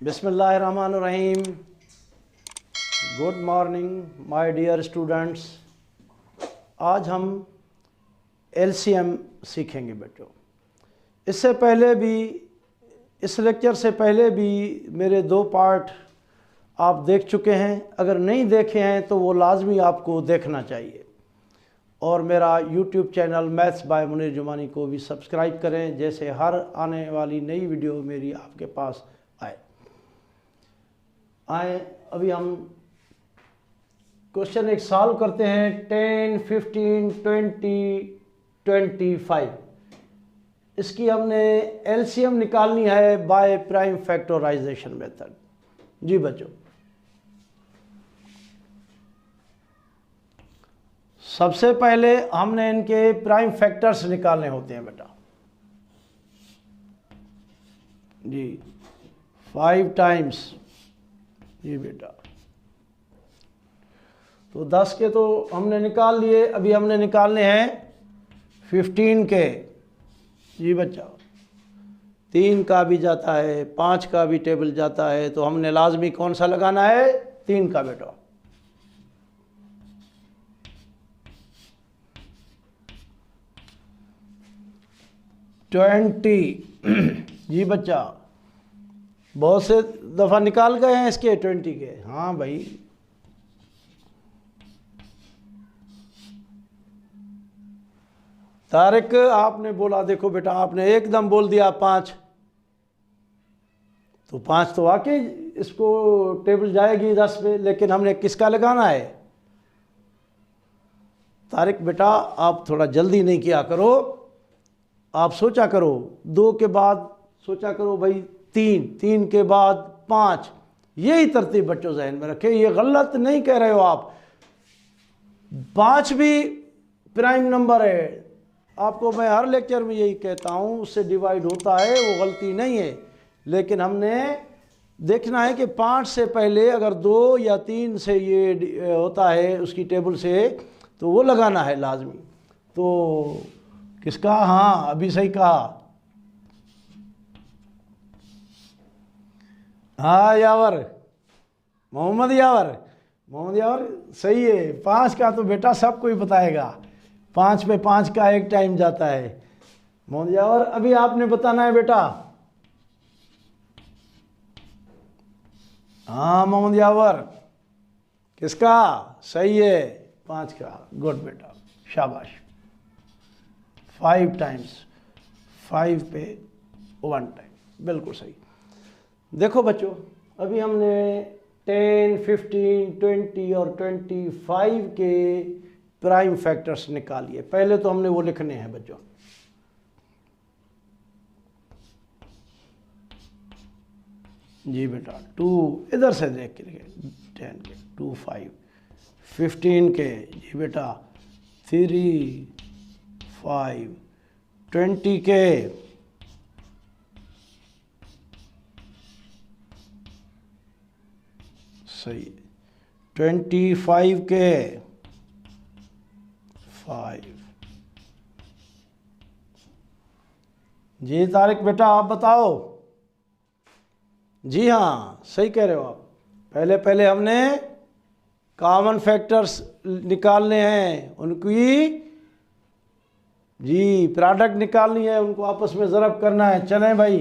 बिस्मिल्लाहिर्रहमानिर्रहीम। Good morning my dear students. आज हम एलसीएम सीखेंगे बच्चों। इससे पहले भी, इस लेक्चर से पहले भी मेरे 2 पार्ट आप देख चुके हैं। अगर नहीं देखे हैं तो वो लाजमी आपको देखना चाहिए। और मेरा YouTube channel maths by Munir Jumani को भी सब्सक्राइब करें, जैसे हर आने वाली नई वीडियो मेरी आपके पास आए। अभी हम क्वेश्चन एक सॉल्व करते हैं। 10, 15, 20, 25। इसकी हमने एलसीएम निकालनी है बाय प्राइम फैक्टराइजेशन मेथड। जी बच्चों, सबसे पहले हमने इनके प्राइम फैक्टर्स निकालने होते हैं बेटा। जी 5 टाइम्स, जी बेटा, तो 10 के तो हमने निकाल लिए। अभी हमने निकालने हैं 15 के। जी बच्चा, 3 का भी जाता है, 5 का भी टेबल जाता है, तो हमने लाजमी कौन सा लगाना है? 3 का बेटा। ट्वेंटी जी बच्चा, बहुत से दफ़ा निकाल गए हैं इसके 20 के। हाँ भाई, तारिक आपने बोला, देखो बेटा आपने एकदम बोल दिया 5, तो 5 तो वाकई इसको टेबल जाएगी 10 पे, लेकिन हमने किसका लगाना है? तारिक बेटा आप थोड़ा जल्दी नहीं किया करो, आप सोचा करो। 2 के बाद सोचा करो भाई 3 के बाद 5। यही तरतीब बच्चों जहन में रखे, ये गलत नहीं कह रहे हो आप। 5 भी प्राइम नंबर है, आपको मैं हर लेक्चर में यही कहता हूँ, उससे डिवाइड होता है, वो गलती नहीं है। लेकिन हमने देखना है कि 5 से पहले अगर 2 या 3 से ये होता है उसकी टेबल से, तो वो लगाना है लाजमी। तो किसका? हाँ अभी सही कहा। हाँ यावर, मोहम्मद यावर सही है। 5 का तो बेटा सबको ही बताएगा, 5 पे 5 का एक टाइम जाता है। मोहम्मद यावर अभी आपने बताना है बेटा। हाँ मोहम्मद यावर, किसका? सही है, 5 का। गुड बेटा, शाबाश। 5 टाइम्स, 5 पे 1 टाइम, बिल्कुल सही। देखो बच्चों, अभी हमने 10, 15, 20 और 25 के प्राइम फैक्टर्स निकालिए। पहले तो हमने वो लिखने हैं बच्चों। जी बेटा 2 इधर से देख के लिखे। 10 के 2, 5, 15 के जी बेटा 3, 5, 20 के सही, 25 के 5। जी तारिक बेटा आप बताओ। जी हाँ सही कह रहे हो आप। पहले हमने कॉमन फैक्टर्स निकालने हैं, उनकी जी प्रोडक्ट निकालनी है, उनको आपस में ज़रब करना है। चलें भाई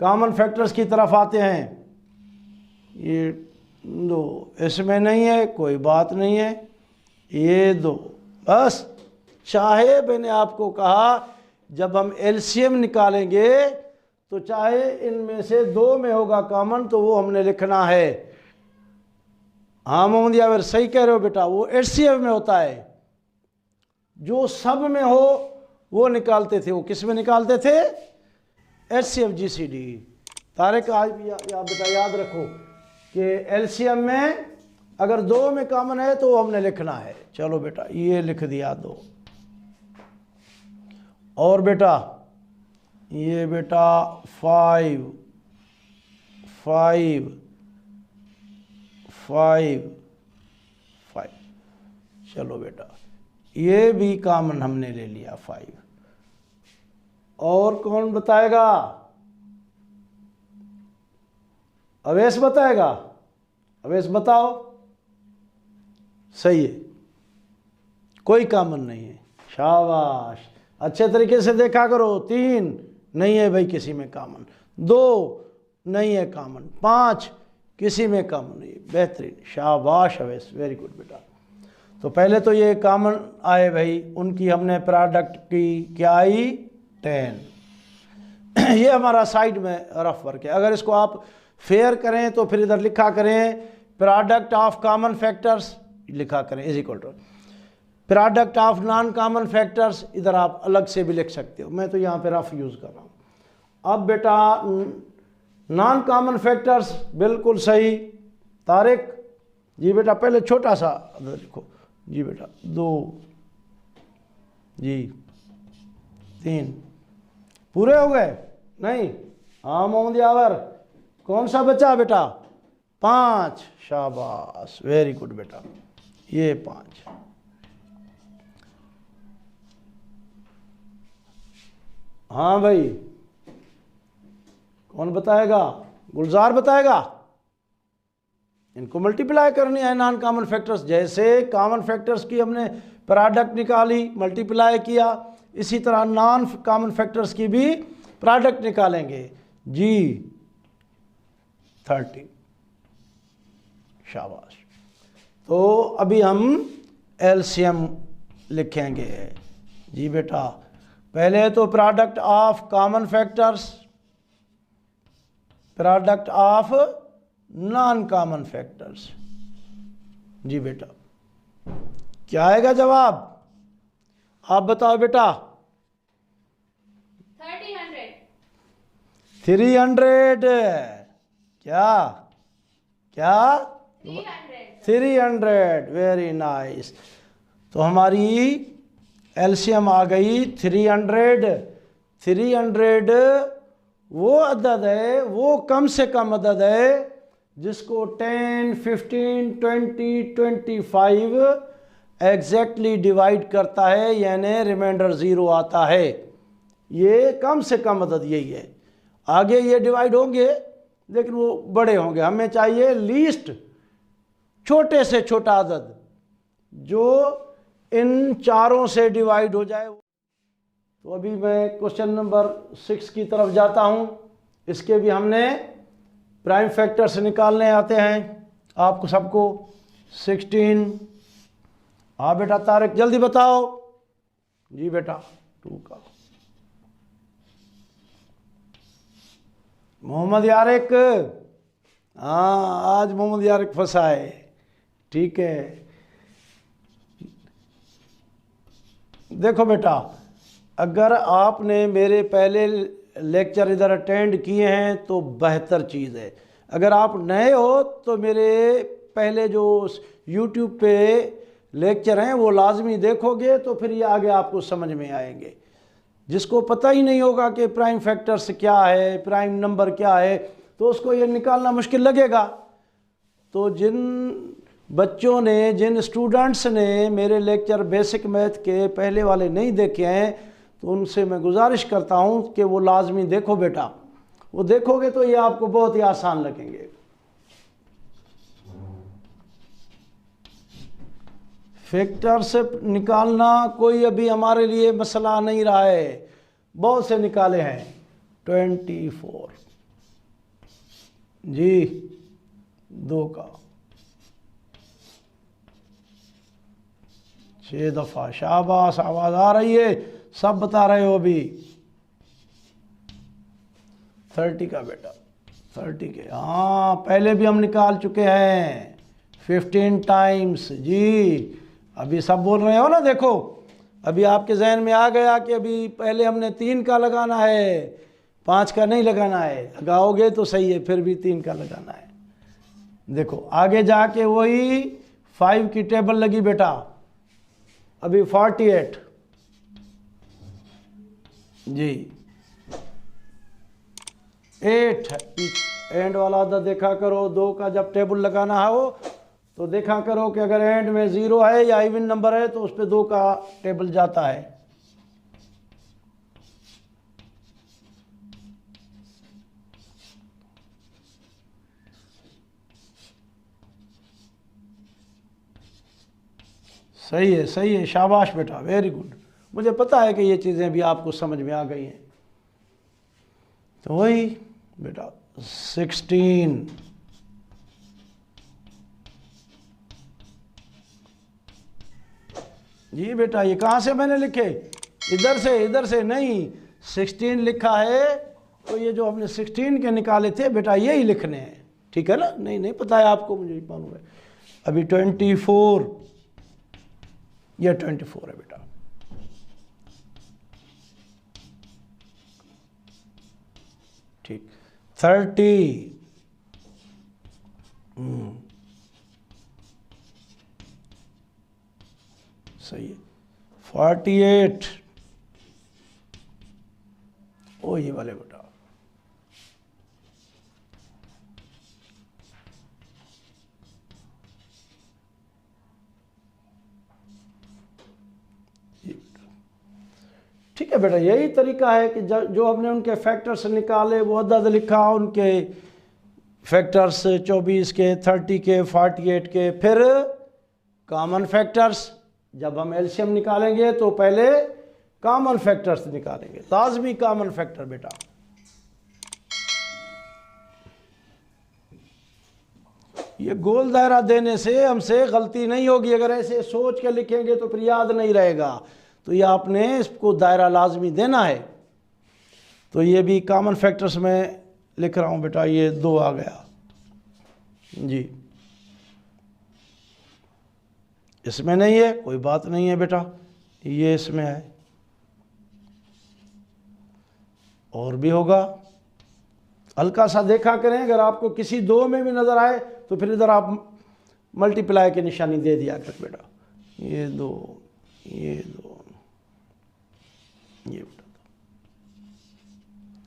कॉमन फैक्टर्स की तरफ आते हैं। ये 2 इसमें नहीं है, कोई बात नहीं है। ये 2 बस। चाहे मैंने आपको कहा जब हम एलसीएम निकालेंगे तो चाहे इनमें से 2 में होगा कॉमन, तो वो हमने लिखना है। हाँ मोहम्मद यावर सही कह रहे हो बेटा, वो एचसीएफ में होता है। जो सब में हो वो निकालते थे। वो किस में निकालते थे? HCF GCD. तारिक आज भी बेटा याद रखो कि एलसीएम में अगर 2 में कॉमन है तो हमने लिखना है। चलो बेटा ये लिख दिया 2। और बेटा ये बेटा 5, 5, 5, 5। चलो बेटा ये भी कॉमन हमने ले लिया 5। और कौन बताएगा? अवैस बताएगा, अवैस बताओ। सही है, कोई कॉमन नहीं है, शाबाश, अच्छे तरीके से देखा करो। 3 नहीं है भाई किसी में कॉमन, 2 नहीं है कॉमन, 5 किसी में कॉमन नहीं, बेहतरीन, शाबाश अवैस, वेरी गुड बेटा। तो पहले तो ये कॉमन आए भाई, उनकी हमने प्रोडक्ट की क्या आई 10। ये हमारा साइड में रफ वर्क है। अगर इसको आप फेयर करें तो फिर इधर लिखा करें प्रोडक्ट ऑफ कॉमन फैक्टर्स, लिखा करें is equal to product of non common factors, इधर आप अलग से भी लिख सकते हो, मैं तो यहाँ पे रफ यूज़ कर रहा हूँ। अब बेटा नॉन कॉमन फैक्टर्स, बिल्कुल सही तारिक जी। बेटा पहले छोटा सा लिखो जी बेटा, 2 जी 3 पूरे हो गए नहीं? हाँ मोहम्मद यावर, कौन सा बचा बेटा? 5, शाबाश, वेरी गुड बेटा, ये 5। हाँ भाई, कौन बताएगा? गुलजार बताएगा। इनको मल्टीप्लाई करनी है नॉन कॉमन फैक्टर्स, जैसे कॉमन फैक्टर्स की हमने प्रोडक्ट निकाली, मल्टीप्लाई किया, इसी तरह नॉन कॉमन फैक्टर्स की भी प्रोडक्ट निकालेंगे जी। 30, शाबाश। तो अभी हम एलसीएम लिखेंगे जी बेटा। पहले तो product of common factors, product of non common factors जी बेटा। क्या आएगा जवाब? आप बताओ बेटा। 300। क्या क्या? 300, वेरी नाइस। तो हमारी एलसीएम आ गई 300। 300 वो अदद है, वो कम से कम अदद है जिसको 10, 15, 20, 25 एग्जैक्टली डिवाइड करता है, यानी रिमाइंडर 0 आता है। ये कम से कम अदद यही है। आगे ये डिवाइड होंगे लेकिन वो बड़े होंगे। हमें चाहिए लीस्ट, छोटे से छोटा अदद जो इन चारों से डिवाइड हो जाए। तो अभी मैं क्वेश्चन नंबर 6 की तरफ जाता हूं। इसके भी हमने प्राइम फैक्टर्स निकालने आते हैं आपको सबको। 16। हाँ बेटा तारिक जल्दी बताओ जी बेटा। 2 का मोहम्मद यारिक, हाँ आज मोहम्मद यारिक फंसा है, ठीक है। देखो बेटा, अगर आपने मेरे पहले लेक्चर इधर अटेंड किए हैं तो बेहतर चीज़ है। अगर आप नए हो तो मेरे पहले जो YouTube पे लेक्चर हैं वो लाजमी देखोगे तो फिर ये आगे आपको समझ में आएंगे। जिसको पता ही नहीं होगा कि प्राइम फैक्टर्स क्या है, प्राइम नंबर क्या है, तो उसको ये निकालना मुश्किल लगेगा। तो जिन बच्चों ने, जिन स्टूडेंट्स ने मेरे लेक्चर बेसिक मैथ के पहले वाले नहीं देखे हैं तो उनसे मैं गुजारिश करता हूं कि वो लाजमी देखो बेटा। वो देखोगे तो ये आपको बहुत ही आसान लगेंगे। फैक्टर से निकालना कोई अभी हमारे लिए मसला नहीं रहा है, बहुत से निकाले हैं। 24 जी 2 का 6 दफ़ा, शाबाश, आवाज़ आ रही है, सब बता रहे हो अभी। 30 का बेटा, 30 के, हाँ पहले भी हम निकाल चुके हैं 15 टाइम्स जी। अभी सब बोल रहे हो ना, देखो अभी आपके जहन में आ गया कि अभी पहले हमने 3 का लगाना है, 5 का नहीं लगाना है। लगाओगे तो सही है, फिर भी 3 का लगाना है। देखो आगे जाके वही 5 की टेबल लगी बेटा। अभी 48 जी 8 एंड वाला अदद देखा करो। 2 का जब टेबल लगाना हो तो देखा करो कि अगर एंड में 0 है या इवन नंबर है तो उस पर 2 का टेबल जाता है। सही है, शाबाश बेटा, वेरी गुड। मुझे पता है कि ये चीज़ें भी आपको समझ में आ गई हैं। तो वही बेटा 16 जी बेटा, ये कहाँ से मैंने लिखे? इधर से नहीं, 16 लिखा है तो ये जो हमने 16 के निकाले थे बेटा यही लिखने हैं, ठीक है ना? नहीं पता है आपको, मुझे मालूम है। अभी 24, ये 24 है बेटा। ठीक, 30, सही है। 48, ओ ये वाले बेटा। ठीक है बेटा, यही तरीका है कि जो हमने उनके फैक्टर्स निकाले, वो अदद लिखा, उनके फैक्टर्स 24 के, 30 के, 48 के, फिर कॉमन फैक्टर्स। जब हम एलसीएम निकालेंगे तो पहले कॉमन फैक्टर्स निकालेंगे, लाजमी कॉमन फैक्टर बेटा। ये गोल दायरा देने से हमसे गलती नहीं होगी, अगर ऐसे सोच के लिखेंगे तो फिर याद नहीं रहेगा। तो ये आपने इसको दायरा लाजमी देना है। तो ये भी कॉमन फैक्टर्स में लिख रहा हूँ बेटा, ये 2 आ गया जी। इसमें नहीं है, कोई बात नहीं है बेटा, ये इसमें है, और भी होगा। हल्का सा देखा करें, अगर आपको किसी 2 में भी नज़र आए तो फिर इधर आप मल्टीप्लाई की निशानी दे दिया कर बेटा। ये 2, ये 2, ये बेटा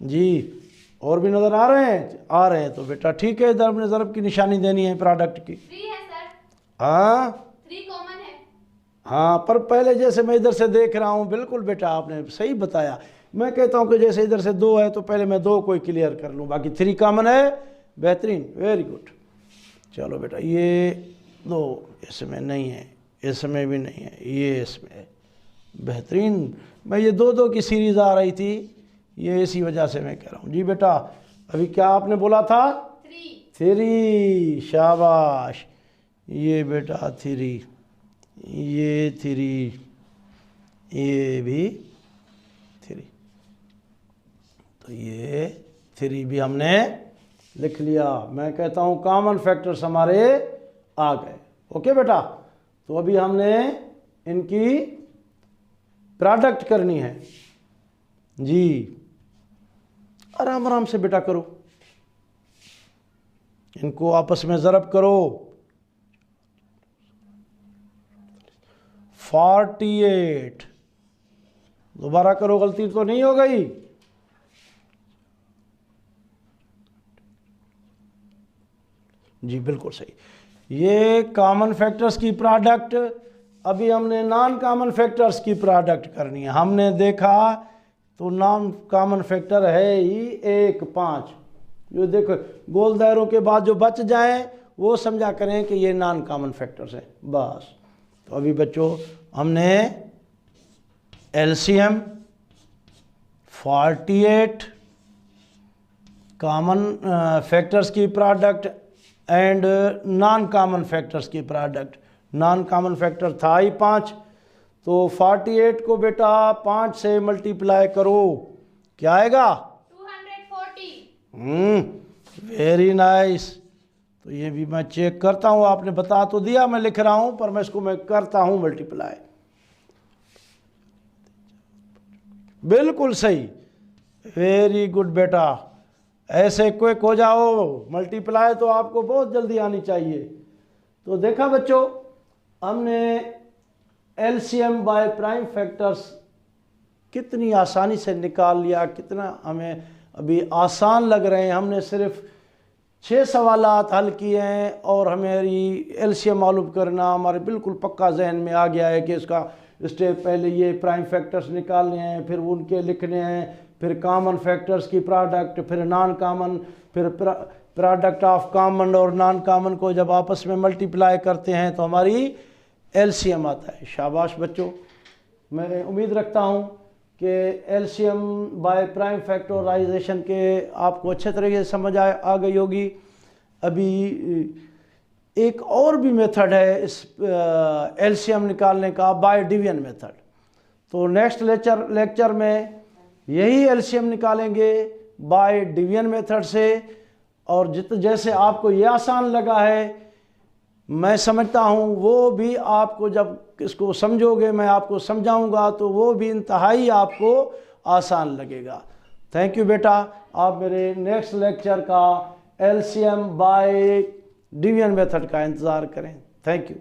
जी। और भी नज़र आ रहे हैं? आ रहे हैं तो बेटा ठीक है, इधर अपने ज़रब की निशानी देनी है प्रोडक्ट की। 3 है सर। हाँ 3 कॉमन है। हाँ, पर पहले जैसे मैं इधर से देख रहा हूँ, बिल्कुल बेटा आपने सही बताया। मैं कहता हूँ कि जैसे इधर से 2 है तो पहले मैं 2 को ही क्लियर कर लूँ, बाकी 3 कॉमन है। बेहतरीन, वेरी गुड। चलो बेटा, ये 2 इसमें नहीं है, इसमें भी नहीं है, ये इसमें है। बेहतरीन। मैं ये 2 की सीरीज़ आ रही थी, ये इसी वजह से मैं कह रहा हूँ जी बेटा। अभी क्या आपने बोला था? 3, शाबाश। ये बेटा 3, ये 3, ये भी 3, तो ये 3 भी हमने लिख लिया। मैं कहता हूँ कॉमन फैक्टर्स हमारे आ गए। ओके बेटा, तो अभी हमने इनकी प्रोडक्ट करनी है जी। आराम आराम से बेटा करो, इनको आपस में ज़रब करो। 48, दोबारा करो, गलती तो नहीं हो गई? जी बिल्कुल सही। ये कॉमन फैक्टर्स की प्रोडक्ट। अभी हमने नॉन कॉमन फैक्टर्स की प्रोडक्ट करनी है। हमने देखा तो नॉन कॉमन फैक्टर है ही 1, 5। जो देखो गोल दायरों के बाद जो बच जाएं वो समझा करें कि ये नॉन कॉमन फैक्टर्स हैं बस। तो अभी बच्चों हमने एलसीएम 48 कॉमन फैक्टर्स की product and non common factors की प्रोडक्ट। नॉन कॉमन फैक्टर था ही 5, तो 48 को बेटा 5 से मल्टीप्लाई करो, क्या आएगा? 240। Very nice. तो ये भी मैं चेक करता हूँ, आपने बता तो दिया, मैं लिख रहा हूँ, पर मैं इसको मैं करता हूँ मल्टीप्लाई। बिल्कुल सही, वेरी गुड बेटा। ऐसे क्विक हो जाओ, मल्टीप्लाई तो आपको बहुत जल्दी आनी चाहिए। तो देखा बच्चों, हमने एलसीएम बाय प्राइम फैक्टर्स कितनी आसानी से निकाल लिया, कितना हमें अभी आसान लग रहे हैं। हमने सिर्फ 6 सवालात हल किए हैं और हमारी एलसीएम मालूम करना हमारे बिल्कुल पक्का जहन में आ गया है कि इसका स्टेप पहले ये प्राइम फैक्टर्स निकालने हैं, फिर उनके लिखने हैं, फिर कॉमन फैक्टर्स की प्रोडक्ट, फिर नॉन कॉमन, फिर प्रोडक्ट ऑफ कॉमन और नॉन कॉमन को जब आपस में मल्टीप्लाई करते हैं तो हमारी LCM आता है। शाबाश बच्चों, मैं उम्मीद रखता हूँ कि LCM बाय प्राइम फैक्टराइजेशन के आपको अच्छे तरीके से समझ आ गई होगी। अभी एक और भी मेथड है इस LCM निकालने का, बाय डिवीजन मेथड। तो नेक्स्ट लेक्चर में यही LCM निकालेंगे बाय डिवीजन मेथड से। और जैसे आपको ये आसान लगा है, मैं समझता हूँ, वो भी आपको जब इसको समझोगे, मैं आपको समझाऊंगा, तो वो भी इंतहाई आपको आसान लगेगा। थैंक यू बेटा, आप मेरे नेक्स्ट लेक्चर का LCM बाय डिवीजन मेथड का इंतज़ार करें। Thank you.